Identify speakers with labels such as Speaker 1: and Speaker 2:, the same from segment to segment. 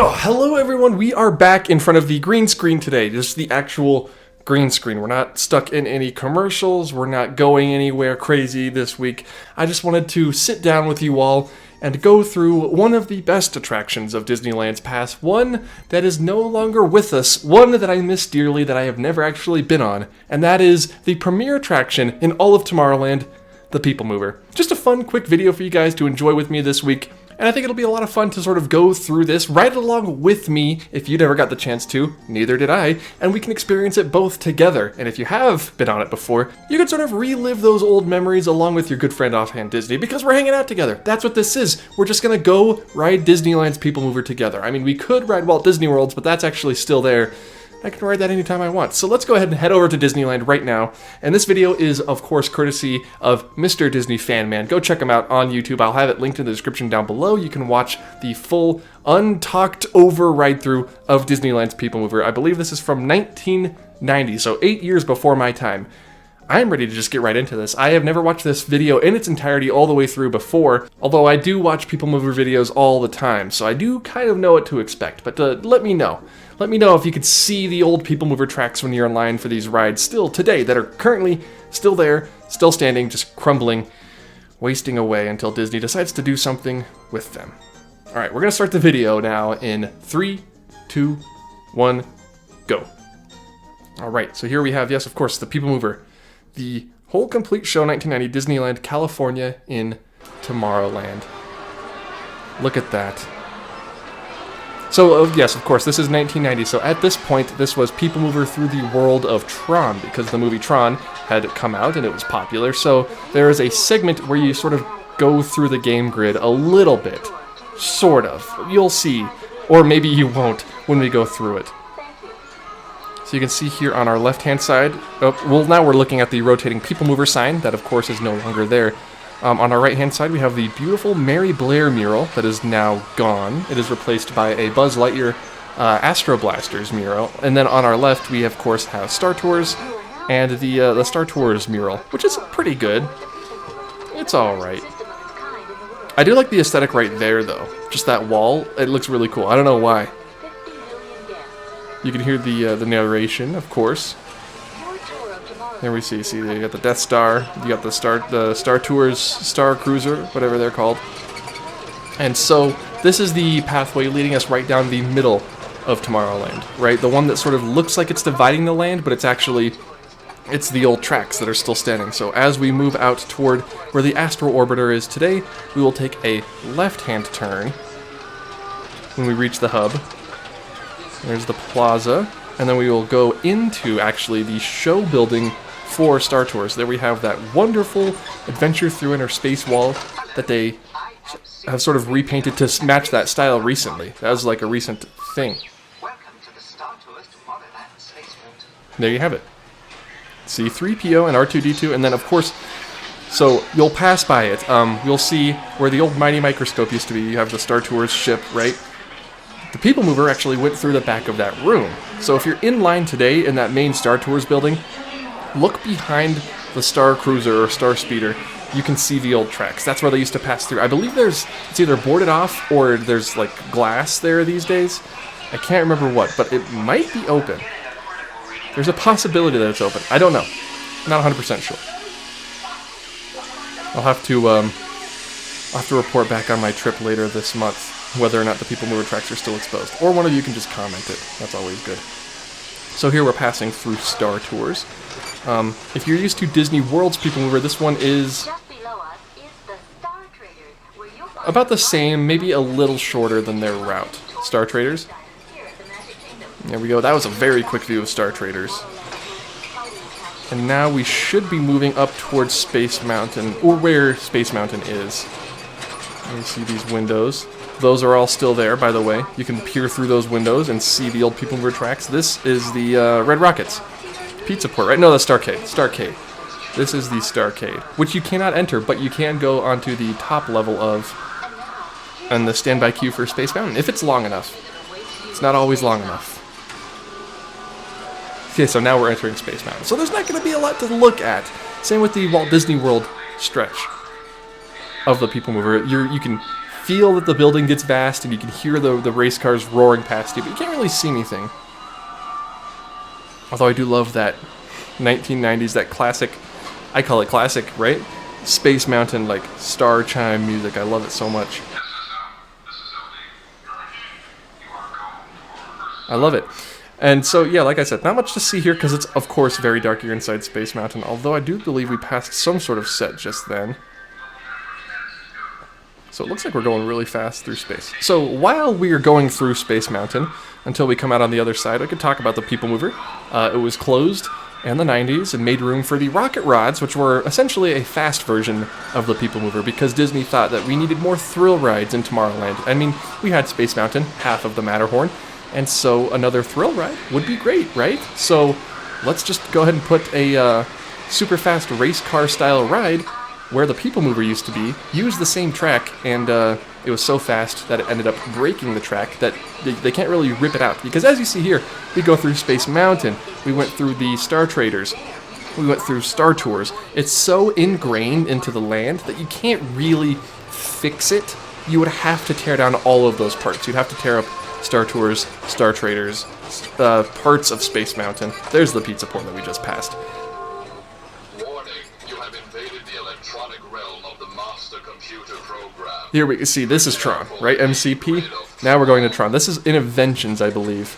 Speaker 1: Oh, hello everyone, we are back in front of the green screen today, just the actual green screen. We're not stuck in any commercials, we're not going anywhere crazy this week. I just wanted to sit down with you all and go through one of the best attractions of Disneyland's past, one that is no longer with us, one that I miss dearly that I have never actually been on, and that is the premier attraction in all of Tomorrowland, the PeopleMover. Just a fun, quick video for you guys to enjoy with me this week. And I think it'll be a lot of fun to sort of go through this right along with me if you never got the chance to, neither did I, and we can experience it both together. And if you have been on it before, you can sort of relive those old memories along with your good friend Offhand Disney because we're hanging out together. That's what this is. We're just gonna go ride Disneyland's PeopleMover together. I mean, we could ride Walt Disney World's, but that's actually still there. I can ride that anytime I want. So let's go ahead and head over to Disneyland right now. And this video is, of course, courtesy of Mr. Disney Fan Man. Go check him out on YouTube. I'll have it linked in the description down below. You can watch the full, untalked over ride-through of Disneyland's PeopleMover. I believe this is from 1990, so 8 years before my time. I'm ready to just get right into this. I have never watched this video in its entirety all the way through before, although I do watch PeopleMover videos all the time, so I do kind of know what to expect, but let me know. Let me know if you could see the old PeopleMover tracks when you're in line for these rides still today that are currently still there, still standing, just crumbling, wasting away until Disney decides to do something with them. All right, we're gonna start the video now in 3, 2, 1, go. All right, so here we have, yes, of course, the PeopleMover. The whole complete show, 1990, Disneyland, California in Tomorrowland. Look at that. So, yes, of course, this is 1990, so at this point, this was PeopleMover through the world of Tron, because the movie Tron had come out and it was popular, so there is a segment where you sort of go through the game grid a little bit. Sort of. You'll see. Or maybe you won't when we go through it. So you can see here on our left-hand side, well, now we're looking at the rotating PeopleMover sign, that of course is no longer there. On our right-hand side, we have the beautiful Mary Blair mural that is now gone. It is replaced by a Buzz Lightyear Astro Blasters mural. And then on our left, we of course have Star Tours and the Star Tours mural, which is pretty good. It's all right. I do like the aesthetic right there, though. Just that wall, it looks really cool. I don't know why. You can hear the narration, of course. There we see you got the Death Star, you got the Star Tours Star Cruiser, whatever they're called. And so this is the pathway leading us right down the middle of Tomorrowland, right? The one that sort of looks like it's dividing the land, but it's the old tracks that are still standing. So as we move out toward where the Astro Orbiter is today, we will take a left-hand turn when we reach the hub. There's the plaza, and then we will go into actually the show building for Star Tours. There we have that wonderful Adventure Through Inner Space wall that they have sort of repainted to match that style recently. That was like a recent thing. There you have it. C-3PO and R2-D2, and then of course, so you'll pass by it. You'll see where the old Mighty Microscope used to be. You have the Star Tours ship, right? The PeopleMover actually went through the back of that room. So if you're in line today in that main Star Tours building, look behind the Star Cruiser or Star Speeder. You can see the old tracks. That's where they used to pass through. I believe it's either boarded off or there's like glass there these days. I can't remember what, but it might be open. There's a possibility that it's open. I don't know. Not 100% sure. I'll have to report back on my trip later this month, whether or not the PeopleMover tracks are still exposed. Or one of you can just comment it. That's always good. So here we're passing through Star Tours. If you're used to Disney World's PeopleMover, this one is about the same, maybe a little shorter than their route. Star Traders. There we go. That was a very quick view of Star Traders. And now we should be moving up towards Space Mountain, or where Space Mountain is. You see these windows. Those are all still there, by the way. You can peer through those windows and see the old PeopleMover tracks. This is the Red Rockets Pizza Port, right? No, that's Starcade. This is the Starcade, which you cannot enter, but you can go onto the top level of, and the standby queue for Space Mountain, if it's long enough. It's not always long enough. Okay, so now we're entering Space Mountain. So there's not going to be a lot to look at. Same with the Walt Disney World stretch of the PeopleMover. You can feel that the building gets vast, and you can hear the race cars roaring past you, but you can't really see anything. Although I do love that 1990s, that classic, I call it classic, right? Space Mountain, like, star chime music. I love it so much. I love it. And so, yeah, like I said, not much to see here because it's, of course, very dark here inside Space Mountain, although I do believe we passed some sort of set just then. So it looks like we're going really fast through space. So while we are going through Space Mountain, until we come out on the other side, I could talk about the PeopleMover. It was closed in the 90s and made room for the rocket rods, which were essentially a fast version of the PeopleMover because Disney thought that we needed more thrill rides in Tomorrowland. I mean, we had Space Mountain, half of the Matterhorn, and so another thrill ride would be great, right? So let's just go ahead and put a super fast race car style ride where the PeopleMover used to be, use the same track, and it was so fast that it ended up breaking the track that they can't really rip it out. Because as you see here, we go through Space Mountain, we went through the Star Traders, we went through Star Tours. It's so ingrained into the land that you can't really fix it. You would have to tear down all of those parts. You'd have to tear up Star Tours, Star Traders, parts of Space Mountain. There's the pizza port that we just passed. Here we see, this is Tron, right? MCP. Now we're going to Tron. This is Innoventions, I believe.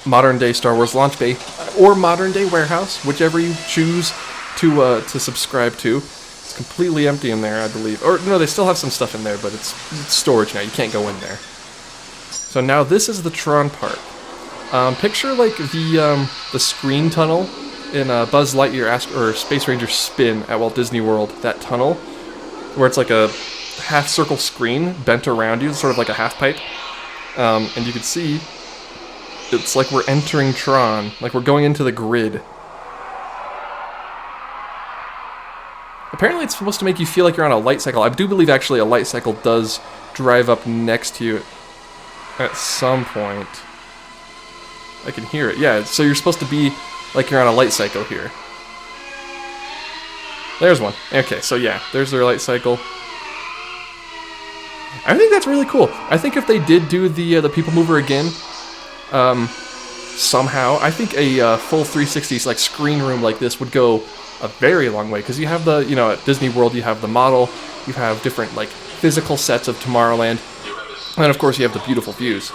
Speaker 1: Modern day Star Wars launch bay, or modern day warehouse, whichever you choose to subscribe to. It's completely empty in there, I believe. Or no, they still have some stuff in there, but it's storage now. You can't go in there. So now this is the Tron part. Picture like the screen tunnel in Buzz Lightyear or Space Ranger Spin at Walt Disney World. That tunnel, where it's like a half-circle screen bent around you, sort of like a half-pipe. And you can see, it's like we're entering Tron, like we're going into the grid. Apparently it's supposed to make you feel like you're on a light cycle. I do believe actually a light cycle does drive up next to you at some point. I can hear it, yeah, so you're supposed to be like you're on a light cycle here. There's one. Okay, so yeah, there's their light cycle. I think that's really cool. I think if they did do the PeopleMover again, somehow, I think a full 360 like screen room like this would go a very long way, because you have the, at Disney World you have the model, you have different like physical sets of Tomorrowland, and then of course you have the beautiful views.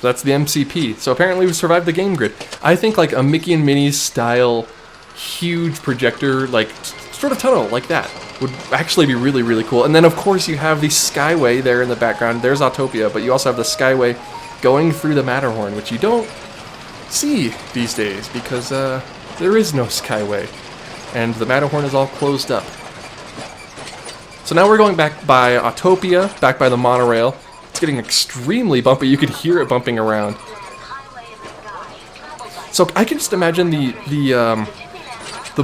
Speaker 1: That's the MCP. So apparently we survived the game grid. I think like a Mickey and Minnie's style huge projector, like sort of tunnel like that would actually be really, really cool. And then of course you have the Skyway there in the background. There's Autopia, but you also have the Skyway going through the Matterhorn, which you don't see these days because there is no Skyway. And the Matterhorn is all closed up. So now we're going back by Autopia, back by the monorail. It's getting extremely bumpy. You could hear it bumping around. So I can just imagine the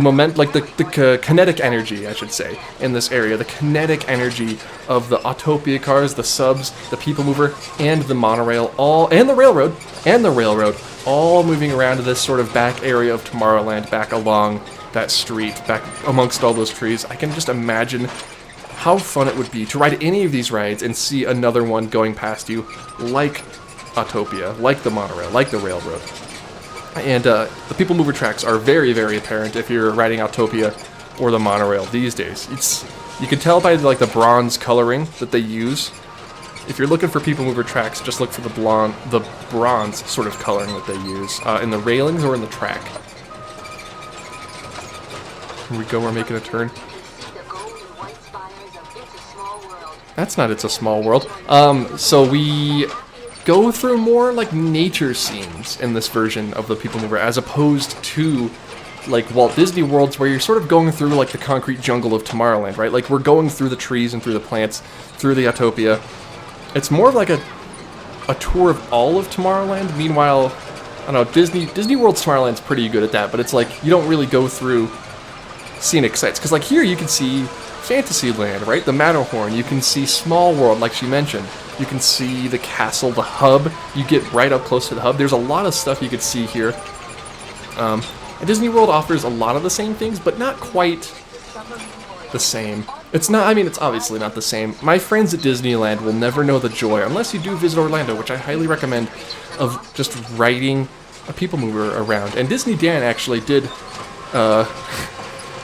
Speaker 1: moment, like the kinetic energy, I should say, in this area. The kinetic energy of the Autopia cars, the subs, the PeopleMover, and the monorail, and the railroad, all moving around to this sort of back area of Tomorrowland, back along that street, back amongst all those trees. I can just imagine how fun it would be to ride any of these rides and see another one going past you, like Autopia, like the monorail, like the railroad. And the PeopleMover tracks are very, very apparent if you're riding Autopia or the monorail these days. You can tell by like the bronze coloring that they use. If you're looking for PeopleMover tracks, just look for the bronze sort of coloring that they use in the railings or in the track. Here we go, we're making a turn. That's not It's a Small World. So we go through more like nature scenes in this version of the PeopleMover, as opposed to like Walt Disney Worlds, where you're sort of going through like the concrete jungle of Tomorrowland, right? Like we're going through the trees and through the plants, through the Autopia. It's more of like a tour of all of Tomorrowland. Meanwhile, I don't know, Disney World's Tomorrowland's pretty good at that, but it's like you don't really go through scenic sites, because like here you can see Fantasyland, right? The Matterhorn. You can see Small World, like she mentioned. You can see the castle, the hub. You get right up close to the hub. There's a lot of stuff you could see here. And Disney World offers a lot of the same things, but not quite the same. It's not, I mean, it's obviously not the same. My friends at Disneyland will never know the joy, unless you do visit Orlando, which I highly recommend, of just riding a People Mover around. And Disney Dan actually did,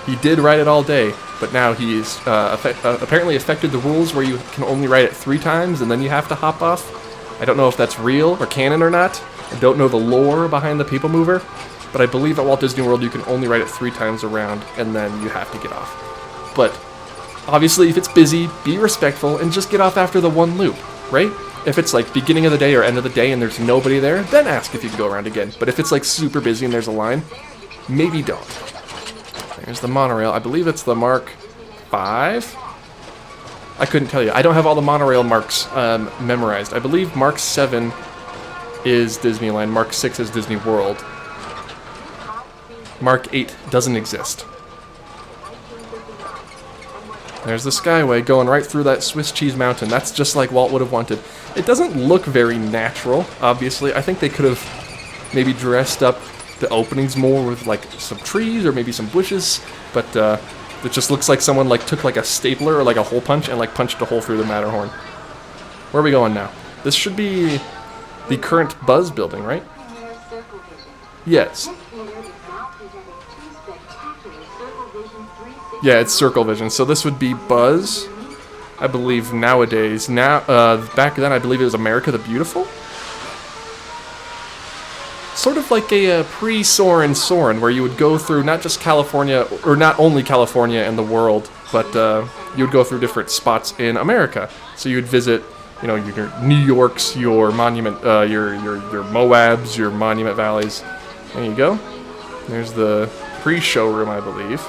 Speaker 1: he did ride it all day, but now he's apparently affected the rules where you can only ride it 3 times and then you have to hop off. I don't know if that's real or canon or not. I don't know the lore behind the People Mover, but I believe at Walt Disney World you can only ride it 3 times around and then you have to get off. But obviously, if it's busy, be respectful and just get off after the 1 loop, right? If it's like beginning of the day or end of the day and there's nobody there, then ask if you can go around again. But if it's like super busy and there's a line, maybe don't. There's the monorail. I believe it's the Mark 5. I couldn't tell you. I don't have all the monorail marks memorized. I believe Mark 7 is Disneyland. Mark 6 is Disney World. Mark 8 doesn't exist. There's the Skyway going right through that Swiss cheese mountain. That's just like Walt would have wanted. It doesn't look very natural, obviously. I think they could have maybe dressed up the openings more with like some trees or maybe some bushes, but it just looks like someone like took like a stapler or like a hole punch and like punched a hole through the Matterhorn. Where are we going now? This should be the current Buzz building, right? Yes. Yeah, it's Circle Vision. So this would be Buzz, I believe, nowadays. Now, back then, I believe it was America the Beautiful. Sort of like a pre-Soarin', where you would go through not just California, or not only California and the world, but you would go through different spots in America. So you would visit, you know, your New Yorks, your Monument, your Moabs, your Monument Valleys. There you go. There's the pre-showroom, I believe.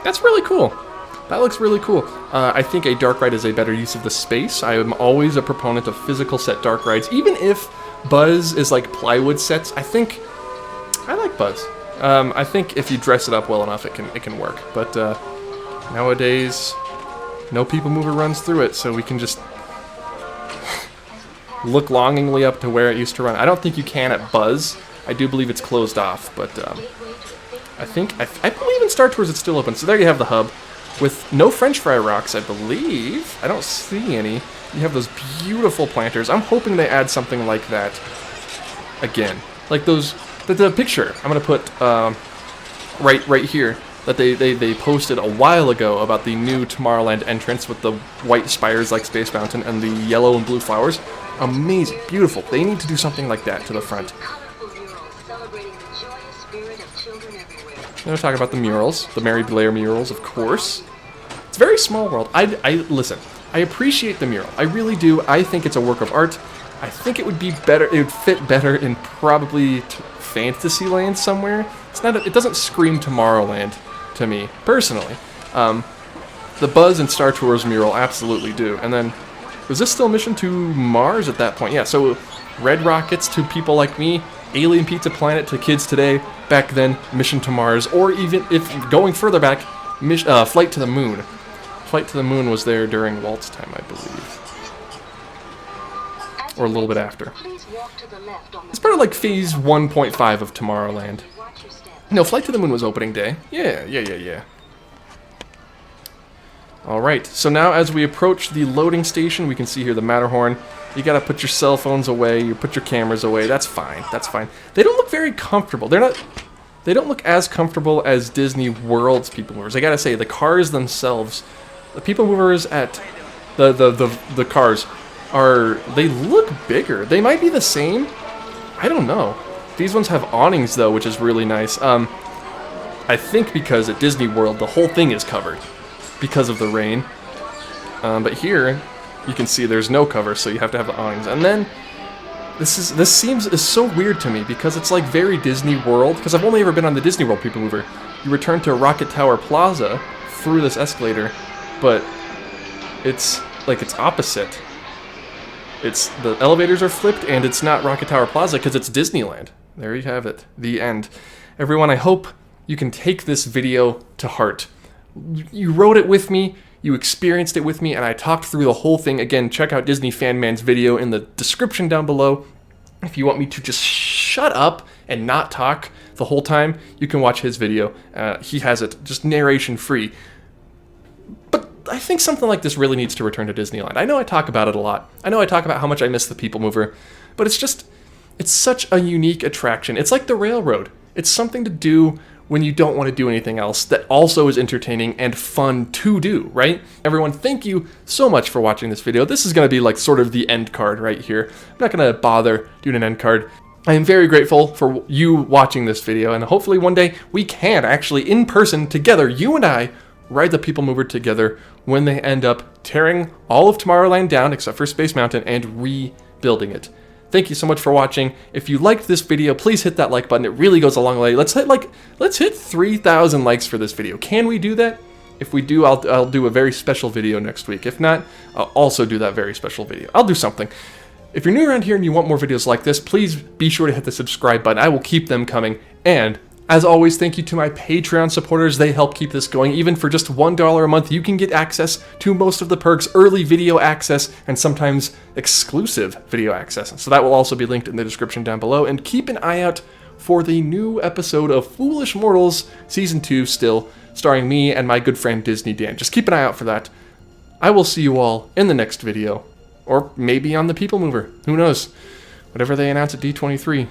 Speaker 1: That's really cool. That looks really cool. I think a dark ride is a better use of the space. I am always a proponent of physical set dark rides. Even if Buzz is like plywood sets, I like Buzz. I think if you dress it up well enough, it can work. But nowadays, no People Mover runs through it, so we can just look longingly up to where it used to run. I don't think you can at Buzz. I do believe it's closed off, but I believe in Star Tours it's still open. So there you have the hub with no French fry rocks, I believe. I don't see any. You have those beautiful planters. I'm hoping they add something like that again. Like those, the picture I'm going to put right here that they posted a while ago about the new Tomorrowland entrance with the white spires like Space Mountain and the yellow and blue flowers. Amazing, beautiful. They need to do something like that to the front. I'm going to talk about the murals, the Mary Blair murals, of course. It's a very small world. Listen, I appreciate the mural. I really do. I think it's a work of art. I think it would be better, it would fit better in probably Fantasyland somewhere. It doesn't scream Tomorrowland to me, personally. The Buzz and Star Tours mural absolutely do. And then, was this still Mission to Mars at that point? Yeah, so red rockets to people like me, Alien Pizza Planet to kids today, back then, Mission to Mars, or even, if going further back, Flight to the Moon. Flight to the Moon was there during Walt's time, I believe. Or a little bit after. It's part of like Phase 1.5 of Tomorrowland. No, Flight to the Moon was opening day. Yeah. Alright, so now as we approach the loading station, we can see here the Matterhorn. You gotta put your cell phones away, you put your cameras away, that's fine. They don't look very comfortable. They don't look as comfortable as Disney World's People Movers. I gotta say, the cars themselves, the People Movers at the cars they look bigger. They might be the same. I don't know. These ones have awnings though, which is really nice. I think because at Disney World the whole thing is covered because of the rain. But here you can see there's no cover, so you have to have the awnings. And then this seems so weird to me because it's like very Disney World, because I've only ever been on the Disney World People Mover. You return to Rocket Tower Plaza through this escalator, but it's like it's opposite. It's the elevators are flipped and it's not Rocket Tower Plaza because it's Disneyland. There you have it. The end. Everyone, I hope you can take this video to heart. You wrote it with me, you experienced it with me, and I talked through the whole thing. Again, check out Disney Fan Man's video in the description down below if you want me to just shut up and not talk the whole time, you can watch his video. He has it just narration free. But I think something like this really needs to return to Disneyland. I know I talk about it a lot. I know I talk about how much I miss the PeopleMover, but it's such a unique attraction. It's like the railroad. It's something to do when you don't want to do anything else that also is entertaining and fun to do, right? Everyone, thank you so much for watching this video. This is going to be like sort of the end card right here. I'm not going to bother doing an end card. I am very grateful for you watching this video, and hopefully one day we can actually, in person, together, you and I, ride the PeopleMover together when they end up tearing all of Tomorrowland down, except for Space Mountain, and rebuilding it. Thank you so much for watching. If you liked this video, please hit that like button. It really goes a long way. Let's hit 3,000 likes for this video. Can we do that? If we do, I'll do a very special video next week. If not, I'll also do that very special video. I'll do something. If you're new around here and you want more videos like this, please be sure to hit the subscribe button. I will keep them coming. And as always, thank you to my Patreon supporters. They help keep this going. Even for just $1 a month, you can get access to most of the perks, early video access, and sometimes exclusive video access. So that will also be linked in the description down below. And keep an eye out for the new episode of Foolish Mortals Season 2 still, starring me and my good friend Disney Dan. Just keep an eye out for that. I will see you all in the next video. Or maybe on the PeopleMover. Who knows? Whatever they announce at D23.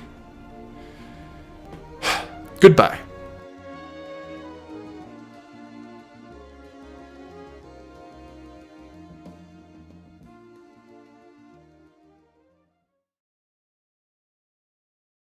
Speaker 1: Goodbye.